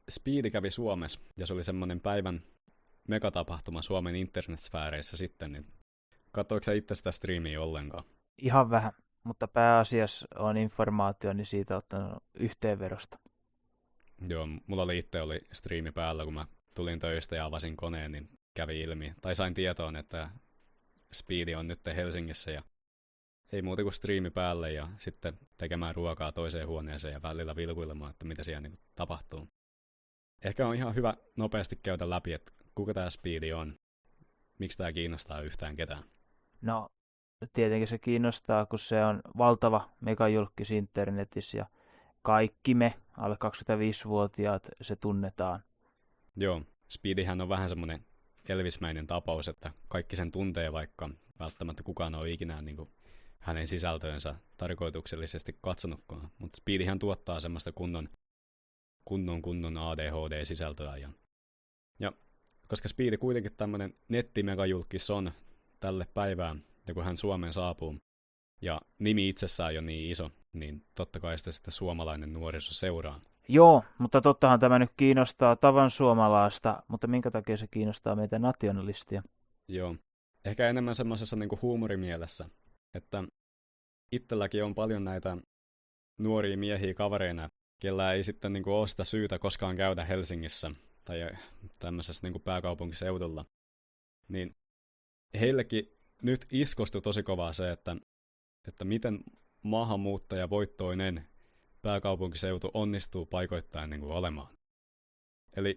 Speedi kävi Suomessa, ja se oli semmoinen päivän megatapahtuma Suomen internetsfääreissä sitten, niin katsoitko sä itse sitä striimiä ollenkaan? Ihan vähän, mutta pääasiassa on informaationi siitä ottanut yhteenvedosta. Joo, mulla oli striimi päällä, kun mä tulin töistä ja avasin koneen, niin kävi ilmi, tai sain tietoon, että Speedi on nyt Helsingissä, ja ei muuta kuin striimi päälle, ja sitten tekemään ruokaa toiseen huoneeseen ja välillä vilkuilemaan, että mitä siellä niin tapahtuu. Ehkä on ihan hyvä nopeasti käydä läpi, että kuka tämä Speedi on, miksi tämä kiinnostaa yhtään ketään. No, tietenkin se kiinnostaa, kun se on valtava megajulkkis internetissä ja kaikki me, alle 25-vuotiaat, se tunnetaan. Joo, Speedihän on vähän semmoinen Elvis-mäinen tapaus, että kaikki sen tuntee, vaikka välttämättä kukaan on ikinä niin kuin hänen sisältöönsä tarkoituksellisesti katsonutkaan. Mutta Speedihän tuottaa semmoista kunnon ADHD-sisältöä. Ja koska Speedi kuitenkin tämmöinen nettimegajulkis on tälle päivään, ja kun hän Suomeen saapuu, ja nimi itsessään on niin iso, niin totta kai sitä sitten suomalainen nuoriso seuraa. Joo, mutta tottahan tämä nyt kiinnostaa tavan suomalaista, mutta minkä takia se kiinnostaa meitä nationalistia? Joo, ehkä enemmän semmoisessa niinku huumorimielessä, että itselläkin on paljon näitä nuoria miehiä kavereina, kellä ei sitten niinku ole sitä syytä koskaan käydä Helsingissä tai tämmöisessä niinku pääkaupunkiseudulla. Niin heillekin nyt iskostui tosi kovaa se, että miten maahanmuuttajavoittoinen pääkaupunkiseutu onnistuu paikoittain niinku olemaan. Eli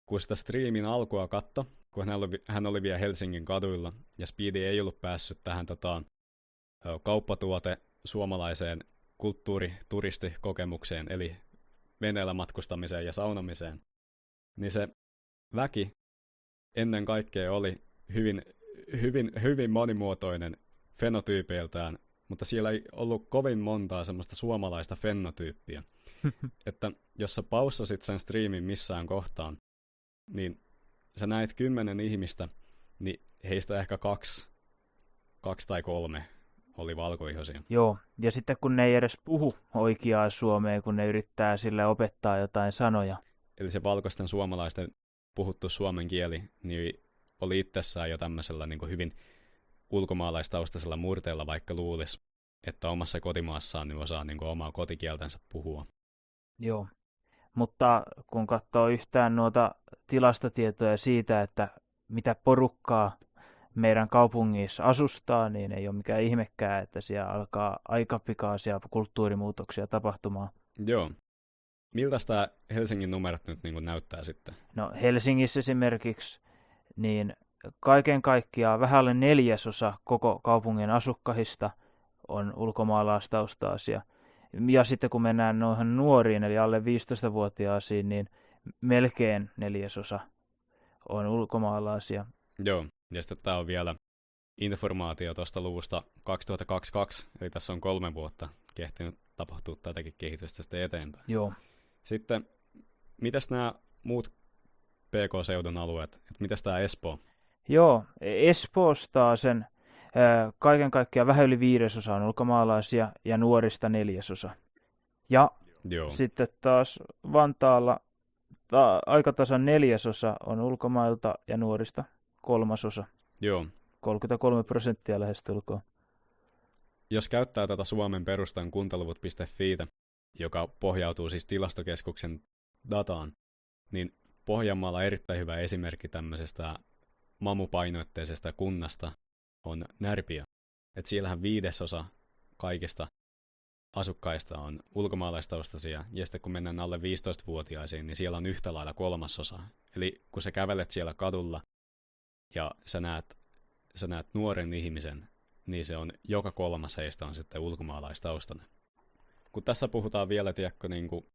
kun sitä striimin alkua katto, kun hän oli vielä Helsingin kaduilla, ja Speedy ei ollut päässyt tähän kauppatuote suomalaiseen kulttuurituristikokemukseen, eli veneellä matkustamiseen ja saunamiseen, niin se väki ennen kaikkea oli hyvin monimuotoinen fenotyypeiltään, mutta siellä ei ollut kovin montaa semmoista suomalaista fenotyyppiä. Että jos sä paussasit sen striimin missään kohtaan, niin sä näit 10 ihmistä, niin heistä ehkä kaksi tai 3 oli valkoihoisia. Joo, ja sitten kun ne ei edes puhu oikeaa suomea, kun ne yrittää sille opettaa jotain sanoja. Eli se valkoisten suomalaisten puhuttu suomen kieli niin oli itsessään jo tämmöisellä niin kuin hyvin ulkomaalaistaustaisella murteella, vaikka luulisi, että omassa kotimaassaan niin osaa niin kuin omaa kotikieltänsä puhua. Joo, mutta kun katsoo yhtään noita tilastotietoja siitä, että mitä porukkaa meidän kaupungissa asustaa, niin ei ole mikään ihmekään, että siellä alkaa aika pikaisia kulttuurimuutoksia tapahtumaan. Joo. Miltä tämä Helsingin numerot nyt niin kuin näyttää sitten? No Helsingissä esimerkiksi, niin kaiken kaikkiaan vähän alle 1/4 koko kaupungin asukkaista on ulkomaalaistaustaisia. Ja sitten kun mennään noihin nuoriin, eli alle 15-vuotiaisiin, niin melkein 1/4 on ulkomaalaisia. Joo, ja sitten tämä on vielä informaatio tuosta luvusta 2022, eli tässä on 3 vuotta kehtinyt tapahtua tätäkin kehitystä sitten eteenpäin. Joo. Sitten, mitäs nämä muut PK-seudun alueet, että mitäs tämä Espoo? Joo, Espoosta sen kaiken kaikkiaan vähän yli 1/5 on ulkomaalaisia ja nuorista 1/4. Ja Joo. sitten taas Vantaalla aika tasan 1/4 on ulkomailta ja nuorista 1/3. Joo. 33% lähestulkoon. Jos käyttää tätä Suomen perustan kuntaluvut.fiitä, joka pohjautuu siis tilastokeskuksen dataan, niin Pohjanmaalla erittäin hyvä esimerkki tämmöisestä mamupainoitteisesta kunnasta on Närpiö. Et siellähän 1/5 kaikista asukkaista on ulkomaalaistaustaisia, ja sitten kun mennään alle 15-vuotiaisiin, niin siellä on yhtä lailla 1/3. Eli kun sä kävelet siellä kadulla ja sä näet nuoren ihmisen, niin se on joka 3 heistä on sitten ulkomaalaistaustainen. Kun tässä puhutaan vielä, tiedätkö, niin kuin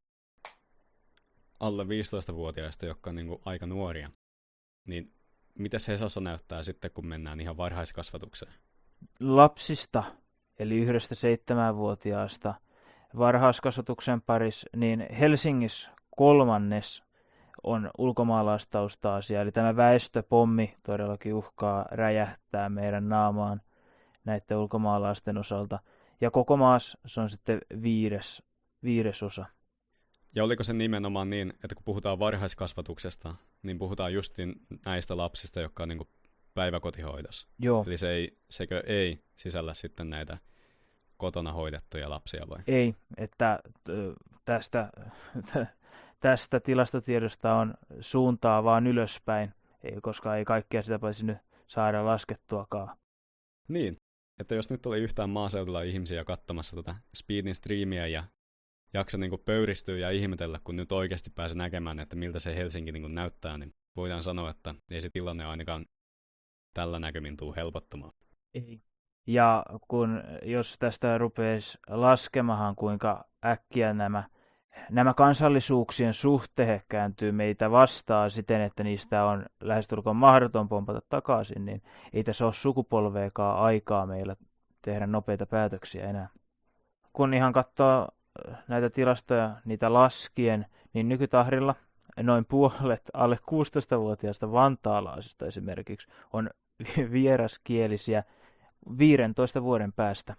alle 15-vuotiaista, jotka on niin kuin aika nuoria, niin mitäs Hesassa näyttää sitten, kun mennään ihan varhaiskasvatukseen? Lapsista, eli 1–7-vuotiaasta varhaiskasvatuksen parissa, niin Helsingissä 1/3 on ulkomaalaistaustaisia, eli tämä väestöpommi todellakin uhkaa räjähtää meidän naamaan näiden ulkomaalaisten osalta. Ja koko maassa se on sitten 1/5. Ja oliko se nimenomaan niin, että kun puhutaan varhaiskasvatuksesta, niin puhutaan justiin näistä lapsista, jotka on niin kuin päiväkotihoidossa. Joo. Eli sekö ei sisällä sitten näitä kotona hoidettuja lapsia vai? Ei, että tästä tilastotiedosta on suuntaa vaan ylöspäin, koska ei kaikkea sitä voisi nyt saada laskettuakaan. Niin, että jos nyt oli yhtään maaseudulla ihmisiä katsomassa tätä Speedin striimiä ja jakso niin kuin pöyristyä ja ihmetellä, kun nyt oikeasti pääsee näkemään, että miltä se Helsinki niin kuin näyttää, niin voidaan sanoa, että ei se tilanne ainakaan tällä näkymin tule helpottamaan. Ei. Ja jos tästä rupeaisi laskemahan, kuinka äkkiä nämä kansallisuuksien suhte kääntyy meitä vastaan siten, että niistä on lähestulkoon mahdoton pompata takaisin, niin ei tässä ole sukupolveekaan aikaa meillä tehdä nopeita päätöksiä enää. Kun ihan katsoo näitä tilastoja, niitä laskien, niin nykytahdilla noin puolet alle 16-vuotiaista vantaalaisista esimerkiksi on vieraskielisiä 15 vuoden päästä.